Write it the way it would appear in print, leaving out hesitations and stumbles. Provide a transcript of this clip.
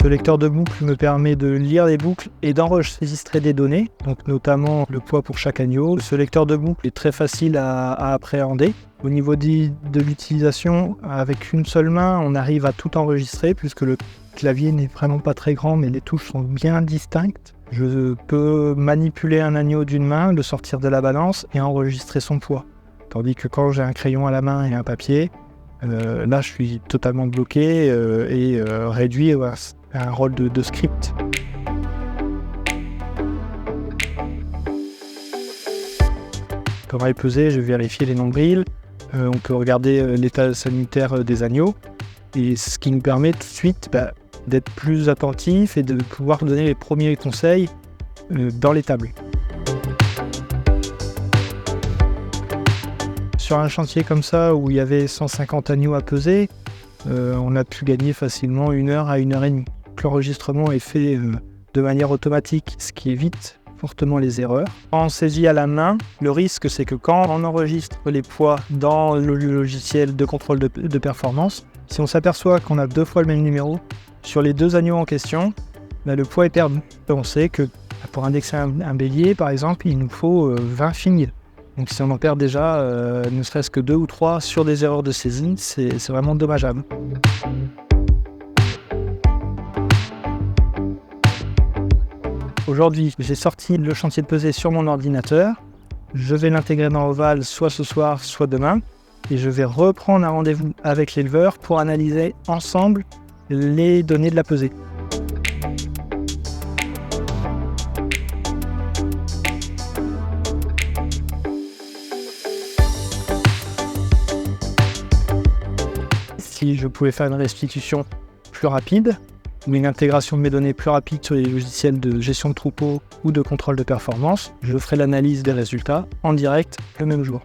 Ce lecteur de boucles me permet de lire les boucles et d'enregistrer des données, donc notamment le poids pour chaque agneau. Ce lecteur de boucles est très facile à appréhender. Au niveau de l'utilisation, avec une seule main, on arrive à tout enregistrer puisque le clavier n'est vraiment pas très grand, mais les touches sont bien distinctes. Je peux manipuler un agneau d'une main, le sortir de la balance et enregistrer son poids. Tandis que quand j'ai un crayon à la main et un papier, là je suis totalement bloqué et réduit à un rôle de script. Pendant les pesées, je vais vérifier les nombrils. On peut regarder l'état sanitaire des agneaux. Et ce qui nous permet tout de suite d'être plus attentif et de pouvoir donner les premiers conseils dans l'étable. Sur un chantier comme ça où il y avait 150 agneaux à peser, on a pu gagner facilement 1 heure à 1 heure et demie. L'enregistrement est fait de manière automatique, ce qui évite fortement les erreurs. Quand on saisit à la main, le risque c'est que quand on enregistre les poids dans le logiciel de contrôle de performance, si on s'aperçoit qu'on a 2 fois le même numéro, sur les 2 agneaux en question, le poids est perdu. On sait que pour indexer un bélier, par exemple, il nous faut 20 fignes. Donc si on en perd déjà ne serait-ce que 2 ou 3 sur des erreurs de saisie, c'est vraiment dommageable. Aujourd'hui, j'ai sorti le chantier de pesée sur mon ordinateur. Je vais l'intégrer dans Oval soit ce soir, soit demain. Et je vais reprendre un rendez-vous avec l'éleveur pour analyser ensemble les données de la pesée. Si je pouvais faire une restitution plus rapide, ou une intégration de mes données plus rapide sur les logiciels de gestion de troupeaux ou de contrôle de performance, je ferai l'analyse des résultats en direct le même jour.